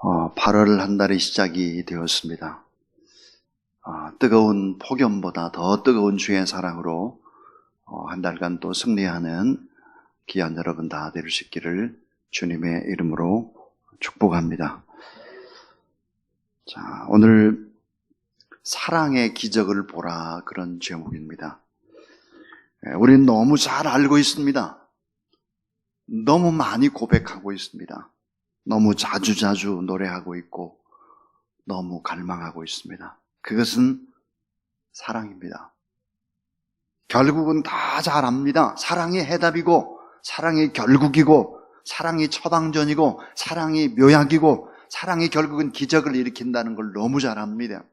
8월 한 달이 시작이 되었습니다. 뜨거운 폭염보다 더 뜨거운 주의 사랑으로 한 달간 또 승리하는 귀한 여러분 다 될 수 있기를 주님의 이름으로 축복합니다. 자, 오늘 사랑의 기적을 보라, 그런 제목입니다. 우리는 너무 잘 알고 있습니다. 너무 많이 고백하고 있습니다. 너무 자주자주 노래하고 있고 너무 갈망하고 있습니다. 그것은 사랑입니다. 결국은 다 잘 압니다. 사랑이 해답이고, 사랑이 결국이고, 사랑이 처방전이고, 사랑이 묘약이고, 사랑이 결국은 기적을 일으킨다는 걸 너무 잘 압니다.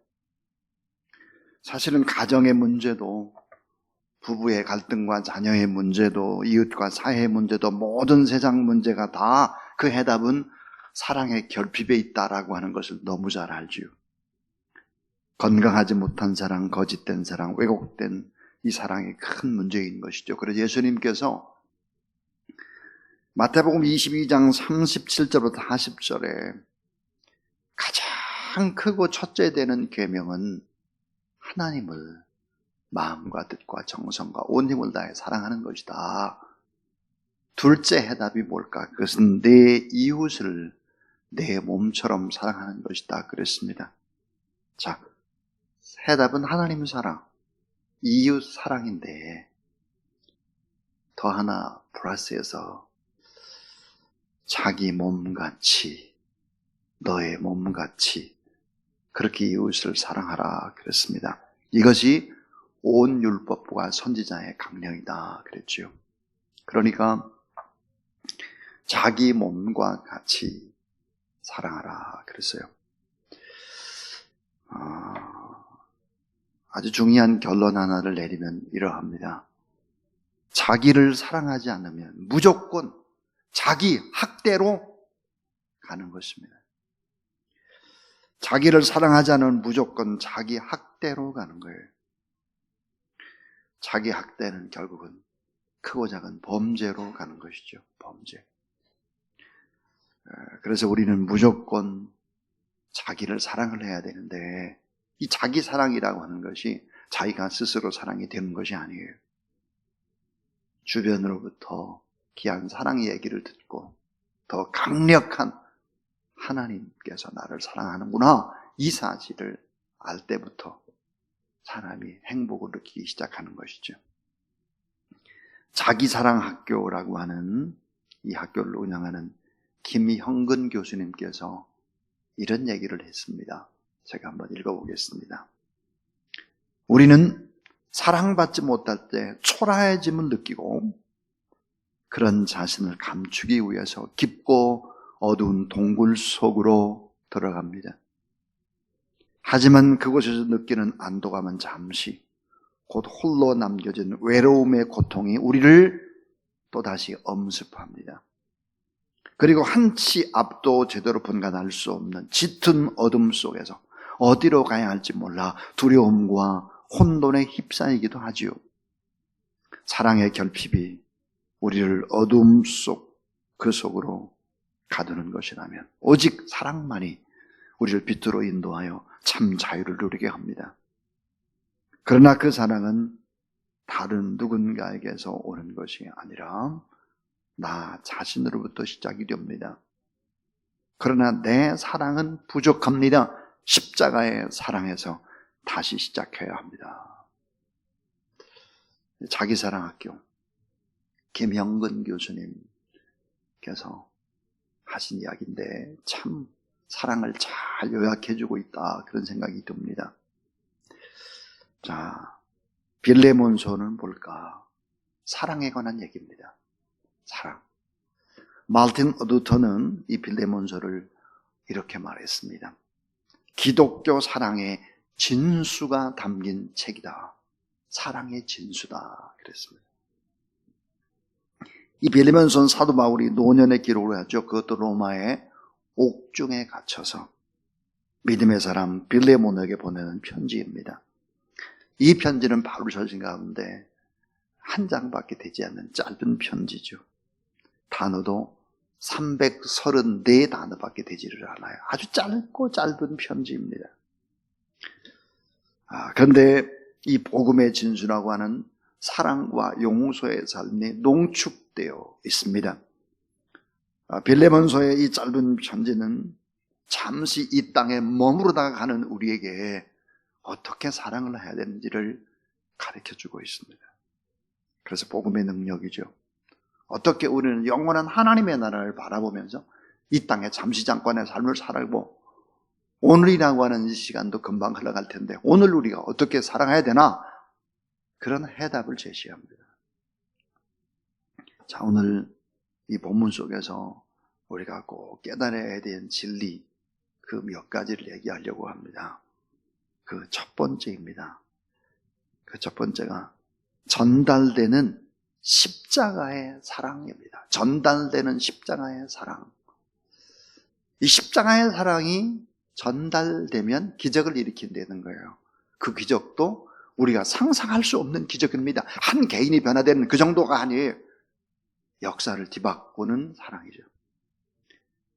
사실은 가정의 문제도, 부부의 갈등과 자녀의 문제도, 이웃과 사회의 문제도, 모든 세상 문제가 다 그 해답은 사랑의 결핍에 있다라고 하는 것을 너무 잘 알지요. 건강하지 못한 사랑, 거짓된 사랑, 왜곡된 이 사랑이 큰 문제인 것이죠. 그래서 예수님께서 마태복음 22장 37절부터 40절에 가장 크고 첫째 되는 계명은 하나님을 마음과 뜻과 정성과 온 힘을 다해 사랑하는 것이다. 둘째 해답이 뭘까? 그것은 내 이웃을 내 몸처럼 사랑하는 것이다 그랬습니다. 자, 해답은 하나님 사랑, 이웃 사랑인데 더 하나 플러스해서 자기 몸같이, 너의 몸같이 그렇게 이웃을 사랑하라 그랬습니다. 이것이 온 율법과 선지자의 강령이다 그랬죠. 그러니까 자기 몸과 같이 사랑하라 그랬어요. 아주 중요한 결론 하나를 내리면 이러합니다. 자기를 사랑하지 않으면 무조건 자기 학대로 가는 것입니다. 자기를 사랑하지 않으면 무조건 자기 학대로 가는 거예요. 자기 학대는 결국은 크고 작은 범죄로 가는 것이죠. 범죄. 그래서 우리는 무조건 자기를 사랑을 해야 되는데, 이 자기 사랑이라고 하는 것이 자기가 스스로 사랑이 되는 것이 아니에요. 주변으로부터 귀한 사랑의 얘기를 듣고 더 강력한 하나님께서 나를 사랑하는구나, 이 사실을 알 때부터 사람이 행복을 느끼기 시작하는 것이죠. 자기사랑학교라고 하는 이 학교를 운영하는 김형근 교수님께서 이런 얘기를 했습니다. 제가 한번 읽어보겠습니다. 우리는 사랑받지 못할 때 초라해짐을 느끼고 그런 자신을 감추기 위해서 깊고 어두운 동굴 속으로 들어갑니다. 하지만 그곳에서 느끼는 안도감은 잠시, 곧 홀로 남겨진 외로움의 고통이 우리를 또다시 엄습합니다. 그리고 한치 앞도 제대로 분간할 수 없는 짙은 어둠 속에서 어디로 가야 할지 몰라 두려움과 혼돈에 휩싸이기도 하지요. 사랑의 결핍이 우리를 어둠 속, 그 속으로 가두는 것이라면 오직 사랑만이 우리를 빛으로 인도하여 참 자유를 누리게 합니다. 그러나 그 사랑은 다른 누군가에게서 오는 것이 아니라 나 자신으로부터 시작이 됩니다. 그러나 내 사랑은 부족합니다. 십자가의 사랑에서 다시 시작해야 합니다. 자기사랑학교 김형근 교수님께서 하신 이야기인데 참 사랑을 잘 요약해주고 있다, 그런 생각이 듭니다. 자, 빌레몬서는 뭘까? 사랑에 관한 얘기입니다. 사랑. 말틴 루터는 이 빌레몬서를 이렇게 말했습니다. 기독교 사랑의 진수가 담긴 책이다. 사랑의 진수다 그랬습니다. 이 빌레몬서는 사도 바울이 노년의 기록을 하죠. 그것도 로마의 옥중에 갇혀서 믿음의 사람 빌레몬에게 보내는 편지입니다. 이 편지는 바울 서신 가운데 한 장밖에 되지 않는 짧은 편지죠. 단어도 334단어밖에 되지를 않아요. 아주 짧고 짧은 편지입니다. 그런데 이 복음의 진수라고 하는 사랑과 용서의 삶이 농축되어 있습니다. 빌레몬서의 이 짧은 편지는 잠시 이 땅에 머무르다가 가는 우리에게 어떻게 사랑을 해야 되는지를 가르쳐주고 있습니다. 그래서 복음의 능력이죠. 어떻게 우리는 영원한 하나님의 나라를 바라보면서 이 땅에 잠시 잠깐의 삶을 살고 오늘이라고 하는 이 시간도 금방 흘러갈 텐데 오늘 우리가 어떻게 살아가야 되나? 그런 해답을 제시합니다. 자, 오늘 이 본문 속에서 우리가 꼭 깨달아야 되는 진리 그 몇 가지를 얘기하려고 합니다. 그 첫 번째입니다. 그 첫 번째가 전달되는 십자가의 사랑입니다. 전달되는 십자가의 사랑. 이 십자가의 사랑이 전달되면 기적을 일으킨다는 거예요. 그 기적도 우리가 상상할 수 없는 기적입니다. 한 개인이 변화되는 그 정도가 아니에요. 역사를 뒤바꾸는 사랑이죠.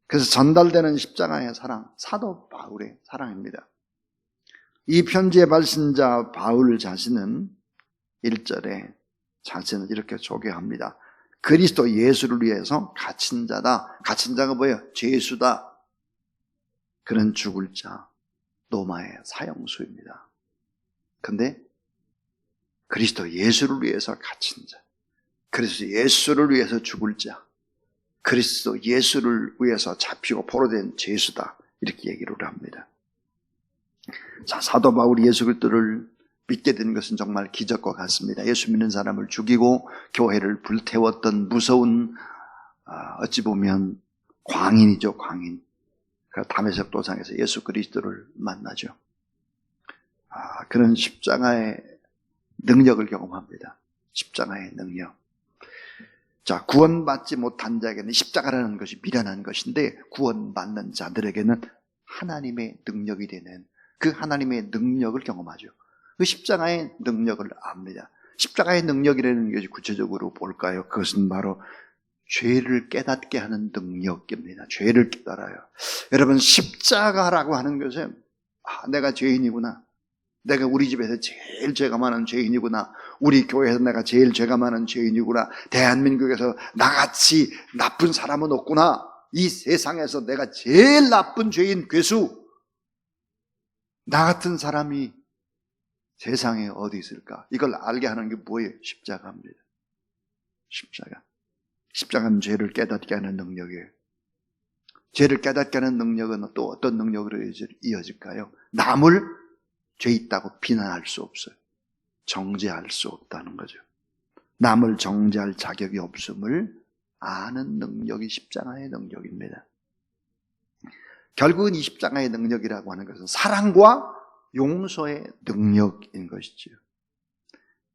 그래서 전달되는 십자가의 사랑, 사도 바울의 사랑입니다. 이 편지의 발신자 바울 자신은 1절에 자신을 이렇게 소개합니다. 그리스도 예수를 위해서 갇힌 자다. 갇힌 자가 뭐예요? 죄수다. 그는 죽을 자, 로마의 사형수입니다. 근데 그리스도 예수를 위해서 갇힌 자, 그리스도 예수를 위해서 죽을 자, 그리스도 예수를 위해서 잡히고 포로된 죄수다. 이렇게 얘기를 합니다. 자, 사도 바울이 예수 그리스도를 믿게 된 것은 정말 기적과 같습니다. 예수 믿는 사람을 죽이고 교회를 불태웠던 무서운 어찌 보면 광인이죠, 광인. 그 다메섹 도상에서 예수 그리스도를 만나죠. 그런 십자가의 능력을 경험합니다. 십자가의 능력. 자, 구원받지 못한 자에게는 십자가라는 것이 미련한 것인데 구원받는 자들에게는 하나님의 능력이 되는 그 하나님의 능력을 경험하죠. 그 십자가의 능력을 압니다. 십자가의 능력이라는 것이 구체적으로 뭘까요? 그것은 바로 죄를 깨닫게 하는 능력입니다. 죄를 깨달아요. 여러분, 십자가라고 하는 것은 내가 죄인이구나. 내가 우리 집에서 제일 죄가 많은 죄인이구나. 우리 교회에서 내가 제일 죄가 많은 죄인이구나. 대한민국에서 나같이 나쁜 사람은 없구나. 이 세상에서 내가 제일 나쁜 죄인 괴수. 나 같은 사람이 세상에 어디 있을까? 이걸 알게 하는 게 뭐예요? 십자가입니다. 십자가. 십자가는 죄를 깨닫게 하는 능력이에요. 죄를 깨닫게 하는 능력은 또 어떤 능력으로 이어질까요? 남을 죄 있다고 비난할 수 없어요. 정죄할 수 없다는 거죠. 남을 정죄할 자격이 없음을 아는 능력이 십자가의 능력입니다. 결국은 이 십자가의 능력이라고 하는 것은 사랑과 용서의 능력인 것이죠.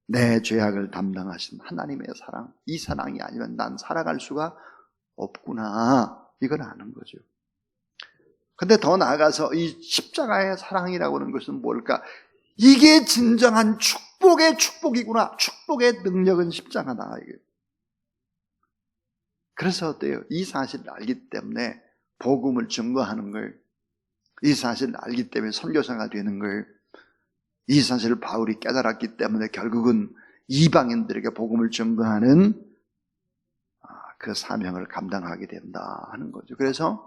내 죄악을 담당하신 하나님의 사랑, 이 사랑이 아니면 난 살아갈 수가 없구나, 이걸 아는 거죠. 근데 더 나아가서 이 십자가의 사랑이라고 하는 것은 뭘까? 이게 진정한 축복의 축복이구나. 축복의 능력은 십자가다. 이게. 그래서 어때요? 이 사실을 알기 때문에 복음을 증거하는 걸, 이 사실을 알기 때문에 선교사가 되는 걸, 이 사실을 바울이 깨달았기 때문에 결국은 이방인들에게 복음을 증거하는 그 사명을 감당하게 된다 하는 거죠. 그래서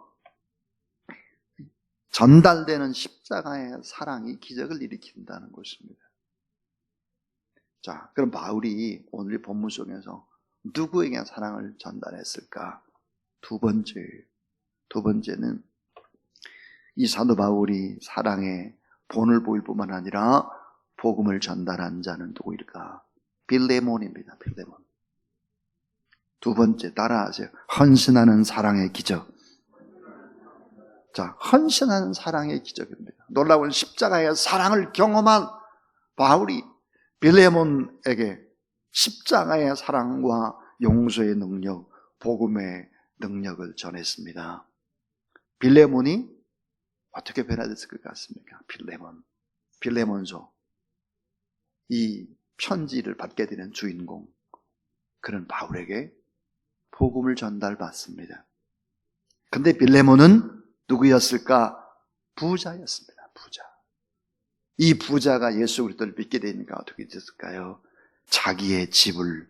전달되는 십자가의 사랑이 기적을 일으킨다는 것입니다. 자, 그럼 바울이 오늘 본문 속에서 누구에게 사랑을 전달했을까? 두 번째는 이 사도 바울이 사랑의 본을 보일 뿐만 아니라 복음을 전달한 자는 누구일까? 빌레몬입니다. 빌레몬. 두 번째, 따라하세요. 헌신하는 사랑의 기적. 자, 헌신하는 사랑의 기적입니다. 놀라운 십자가의 사랑을 경험한 바울이 빌레몬에게 십자가의 사랑과 용서의 능력, 복음의 능력을 전했습니다. 빌레몬이 어떻게 변화됐을 것 같습니까? 빌레몬서, 이 편지를 받게 되는 주인공, 그는 바울에게 복음을 전달받습니다. 근데 빌레몬은 누구였을까? 부자였습니다. 부자. 이 부자가 예수 그리스도를 믿게 되니까 어떻게 됐을까요? 자기의 집을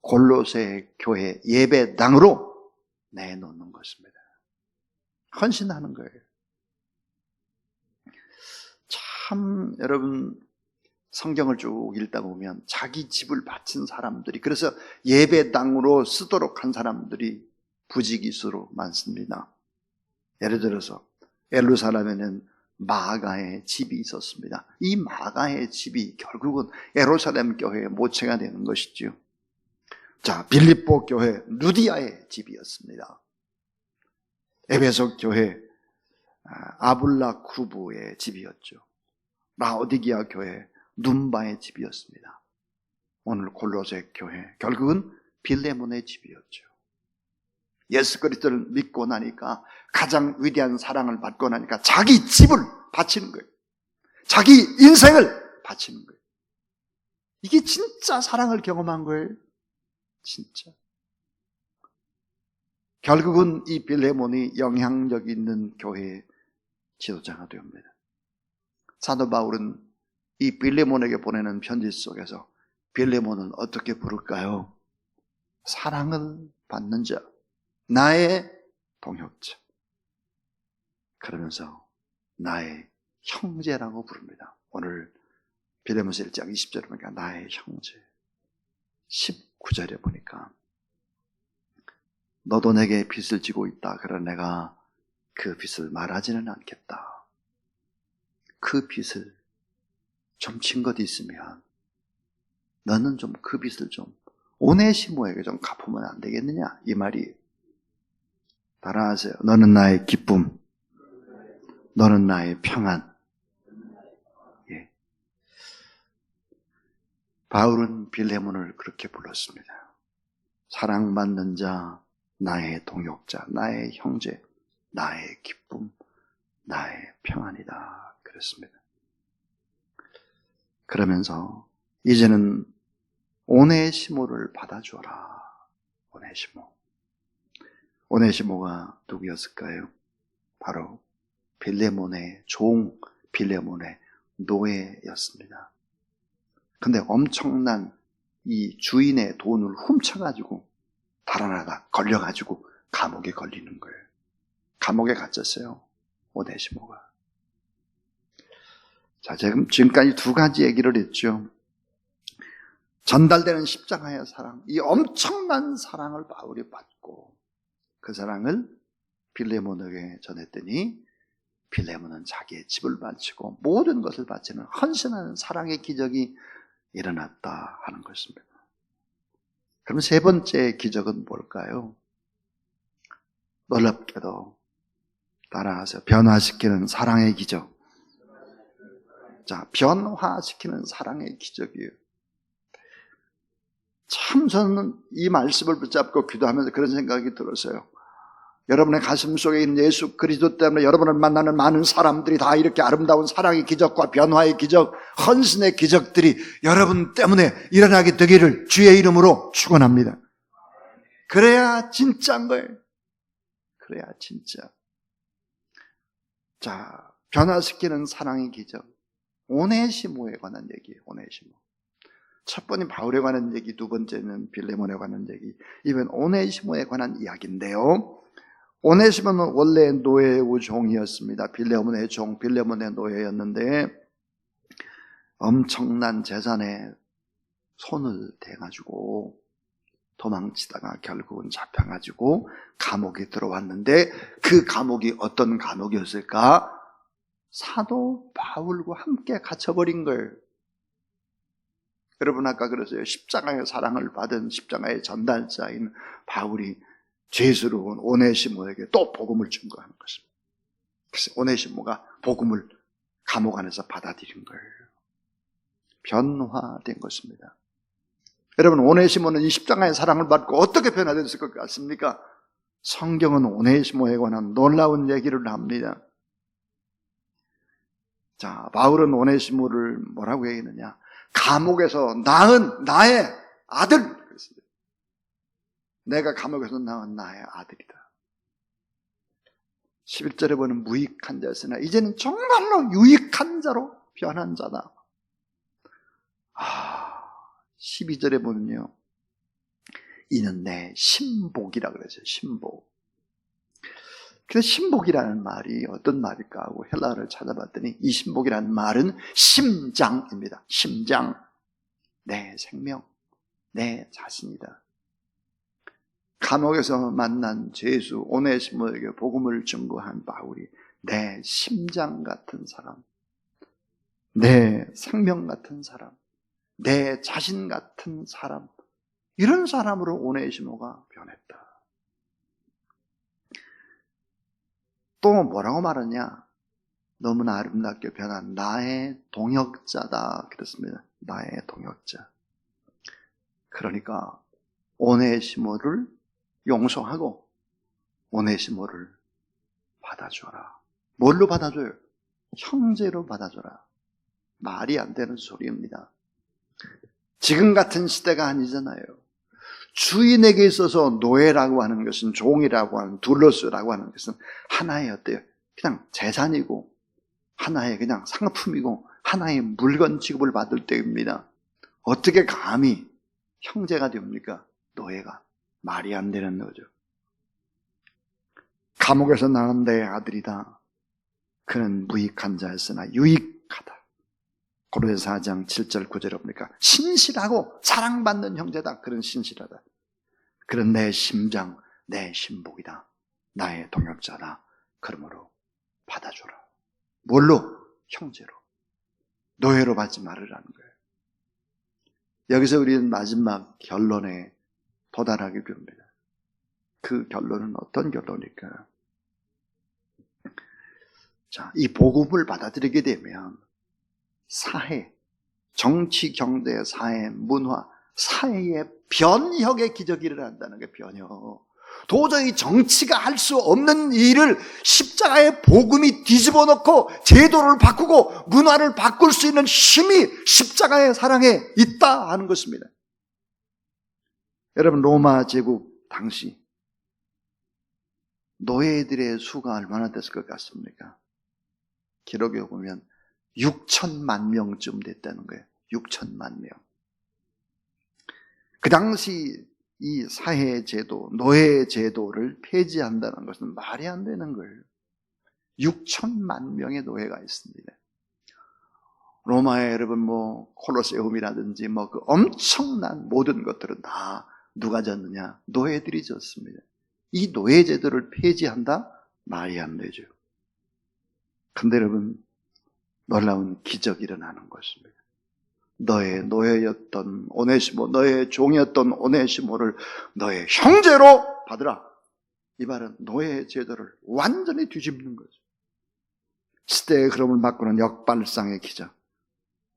골로새 교회 예배당으로 내놓는 것입니다. 헌신하는 거예요. 참 여러분 성경을 쭉 읽다 보면 자기 집을 바친 사람들이, 그래서 예배당으로 쓰도록 한 사람들이 부지기수로 많습니다. 예를 들어서 예루살렘에는 마가의 집이 있었습니다. 이 마가의 집이 결국은 예루살렘 교회의 모체가 되는 것이죠. 자, 빌립보 교회 루디아의 집이었습니다. 에베소 교회 아블라 쿠부의 집이었죠. 라오디기아 교회 눈바의 집이었습니다. 오늘 골로새 교회 결국은 빌레몬의 집이었죠. 예수 그리스도를 믿고 나니까, 가장 위대한 사랑을 받고 나니까 자기 집을 바치는 거예요. 자기 인생을 바치는 거예요. 이게 진짜 사랑을 경험한 거예요. 진짜. 결국은 이 빌레몬이 영향력 있는 교회의 지도자가 됩니다. 사도 바울은 이 빌레몬에게 보내는 편지 속에서 빌레몬은 어떻게 부를까요? 사랑을 받는 자, 나의 동역자. 그러면서 나의 형제라고 부릅니다. 오늘 빌레몬서 1장 20절에 보니까 나의 형제. 19절에 보니까 너도 내게 빚을 지고 있다. 그러나 내가 그 빚을 말하지는 않겠다. 그 빚을 좀 진 것 있으면 너는 좀 그 빚을 좀 오네시모에게 좀 갚으면 안 되겠느냐, 이 말이. 따라하세요. 너는 나의 기쁨, 너는 나의 평안. 예. 바울은 빌레몬을 그렇게 불렀습니다. 사랑받는 자, 나의 동역자, 나의 형제, 나의 기쁨, 나의 평안이다 그랬습니다. 그러면서 이제는 오네시모를 받아주어라. 오네시모가 누구였을까요? 바로 빌레몬의 종, 빌레몬의 노예였습니다. 근데 엄청난 이 주인의 돈을 훔쳐가지고 달아나다 걸려가지고 감옥에 걸리는 거예요. 감옥에 갇혔어요, 오네시모가. 자, 지금까지 두 가지 얘기를 했죠. 전달되는 십자가의 사랑, 이 엄청난 사랑을 바울이 받고 그 사랑을 빌레몬에게 전했더니 빌레몬은 자기의 집을 바치고 모든 것을 바치는 헌신하는 사랑의 기적이 일어났다 하는 것입니다. 그럼 세 번째 기적은 뭘까요? 놀랍게도 따라하세요. 변화시키는 사랑의 기적. 자, 변화시키는 사랑의 기적이에요. 참 저는 이 말씀을 붙잡고 기도하면서 그런 생각이 들었어요. 여러분의 가슴 속에 있는 예수 그리스도 때문에 여러분을 만나는 많은 사람들이 다 이렇게 아름다운 사랑의 기적과 변화의 기적, 헌신의 기적들이 여러분 때문에 일어나게 되기를 주의 이름으로 축원합니다. 그래야 진짜인 거예요. 그래야 진짜. 자, 변화시키는 사랑의 기적. 오네시모에 관한 얘기예요. 오네시모. 첫 번이 바울에 관한 얘기, 두 번째는 빌레몬에 관한 얘기. 이번 오네시모에 관한 이야기인데요. 오네시모는 원래 노예의 종이었습니다. 빌레몬의 종, 빌레몬의 노예였는데 엄청난 재산에 손을 대가지고 도망치다가 결국은 잡혀가지고 감옥에 들어왔는데 그 감옥이 어떤 감옥이었을까? 사도 바울과 함께 갇혀버린 거예요. 여러분 아까 그랬어요. 십자가의 사랑을 받은 십자가의 전달자인 바울이 죄스러운 오네시모에게 또 복음을 증거하는 것입니다. 그래서 오네시모가 복음을 감옥 안에서 받아들인 거예요. 변화된 것입니다. 여러분, 오네시모는 이 십자가의 사랑을 받고 어떻게 변화됐을 것 같습니까? 성경은 오네시모에 관한 놀라운 얘기를 합니다. 자, 바울은 오네시모를 뭐라고 얘기했느냐? 감옥에서 낳은 나의 아들. 내가 감옥에서 낳은 나의 아들이다. 11절에 보는 무익한 자였으나 이제는 정말로 유익한 자로 변한 자다. 12절에 보면요, 이는 내 신복이라 그랬어요. 신복. 그래서 신복이라는 말이 어떤 말일까 하고 헬라어를 찾아봤더니 이 신복이라는 말은 심장입니다. 심장, 내 생명, 내 자신이다. 감옥에서 만난 죄수 오네시모에게 복음을 증거한 바울이 내 심장 같은 사람, 내 생명 같은 사람, 내 자신 같은 사람, 이런 사람으로 오네시모가 변했다. 또 뭐라고 말하냐? 너무나 아름답게 변한 나의 동역자다 그랬습니다. 나의 동역자. 그러니까 오네시모를 용서하고 오네시모를 받아줘라. 뭘로 받아줘요? 형제로 받아줘라. 말이 안 되는 소리입니다. 지금 같은 시대가 아니잖아요. 주인에게 있어서 노예라고 하는 것은, 종이라고 하는, 둘러스라고 하는 것은 하나의 어때요? 그냥 재산이고 하나의 그냥 상품이고 하나의 물건 취급을 받을 때입니다. 어떻게 감히 형제가 됩니까? 노예가. 말이 안 되는 거죠. 감옥에서 나온 내 아들이다. 그는 무익한 자였으나 유익하다. 고린도서 4장 7절 9절에 보니까 신실하고 사랑받는 형제다. 그런 신실하다. 그런 내 심장, 내 신복이다. 나의 동역자다. 그러므로 받아줘라. 뭘로? 형제로. 노예로 받지 말으라는 거예요. 여기서 우리는 마지막 결론에 도달하게 됩니다. 그 결론은 어떤 결론일까요? 자, 이 복음을 받아들이게 되면 사회, 정치, 경제, 사회, 문화, 사회의 변혁의 기적이 일어난다는 게 변혁. 도저히 정치가 할 수 없는 일을 십자가의 복음이 뒤집어 놓고 제도를 바꾸고 문화를 바꿀 수 있는 힘이 십자가의 사랑에 있다 하는 것입니다. 여러분, 로마 제국 당시 노예들의 수가 얼마나 됐을 것 같습니까? 기록에 보면 6천만 명쯤 됐다는 거예요. 6천만 명. 그 당시 이 사회 제도, 노예 제도를 폐지한다는 것은 말이 안 되는 거예요. 6천만 명의 노예가 있습니다. 로마에 여러분 콜로세움이라든지 그 엄청난 모든 것들은 다 누가 졌느냐? 노예들이 졌습니다. 이 노예 제도를 폐지한다? 말이 안 되죠. 근데 여러분, 놀라운 기적이 일어나는 것입니다. 너의 노예였던 오네시모, 너의 종이었던 오네시모를 너의 형제로 받으라. 이 말은 노예 제도를 완전히 뒤집는 거죠. 시대의 흐름을 바꾸는 역발상의 기적.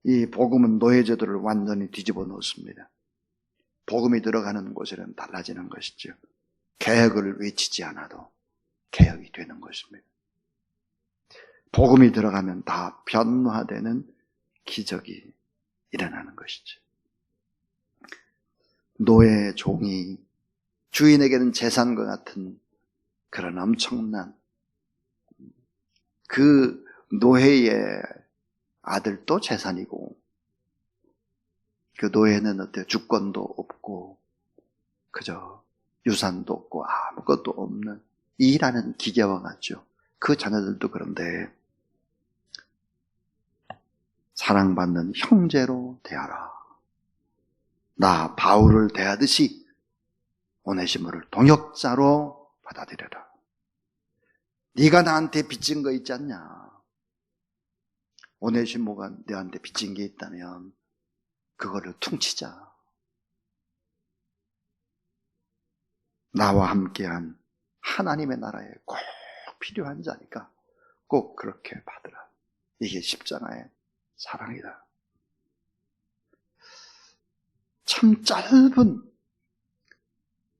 이 복음은 노예 제도를 완전히 뒤집어 놓습니다. 복음이 들어가는 곳에는 달라지는 것이죠. 개혁을 외치지 않아도 개혁이 되는 것입니다. 복음이 들어가면 다 변화되는 기적이 일어나는 것이죠. 노예, 종이 주인에게는 재산과 같은 그런 엄청난 그 노예의 아들도 재산이고, 그 노예는 어때요? 주권도 없고 그저 유산도 없고 아무것도 없는 일하는 기계와 같죠. 그 자녀들도 그런데 사랑받는 형제로 대하라. 나 바울을 대하듯이 오네시모를 동역자로 받아들여라. 네가 나한테 빚진 거 있지 않냐? 오네시모가 너한테 빚진 게 있다면 그거를 퉁치자. 나와 함께한 하나님의 나라에 꼭 필요한 자니까 꼭 그렇게 받으라. 이게 십자가의 사랑이다. 참 짧은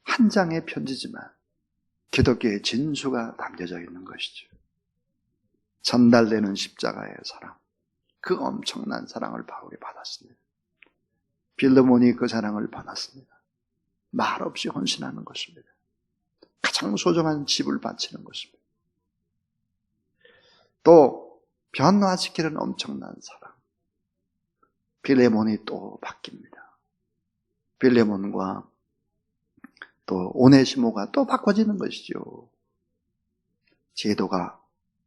한 장의 편지지만 기독교의 진수가 담겨져 있는 것이죠. 전달되는 십자가의 사랑, 그 엄청난 사랑을 바울이 받았습니다. 빌레몬이 그 사랑을 받았습니다. 말없이 헌신하는 것입니다. 가장 소중한 집을 바치는 것입니다. 또 변화시키는 엄청난 사랑. 빌레몬이 또 바뀝니다. 빌레몬과 또 오네시모가 또 바꿔지는 것이죠. 제도가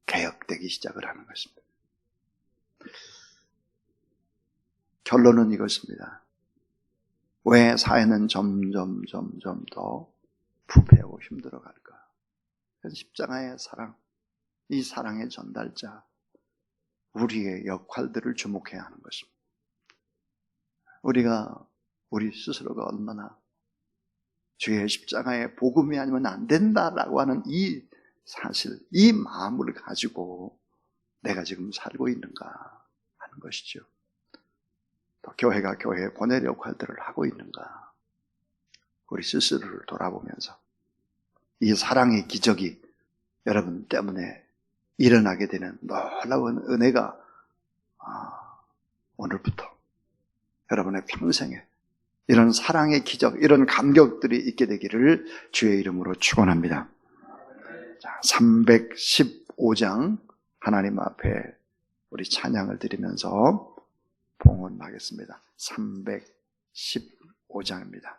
개혁되기 시작을 하는 것입니다. 결론은 이것입니다. 왜 사회는 점점 더 부패하고 힘들어갈까? 십자가의 사랑, 이 사랑의 전달자, 우리의 역할들을 주목해야 하는 것입니다. 우리 스스로가 얼마나 주의 십자가의 복음이 아니면 안 된다라고 하는 이 사실, 이 마음을 가지고 내가 지금 살고 있는가 하는 것이죠. 또 교회가 교회의 보낼 역할들을 하고 있는가. 우리 스스로를 돌아보면서 이 사랑의 기적이 여러분 때문에 일어나게 되는 놀라운 은혜가 오늘부터 여러분의 평생에 이런 사랑의 기적, 이런 감격들이 있게 되기를 주의 이름으로 축원합니다. 자, 315장 하나님 앞에 우리 찬양을 드리면서 봉헌하겠습니다. 315장입니다.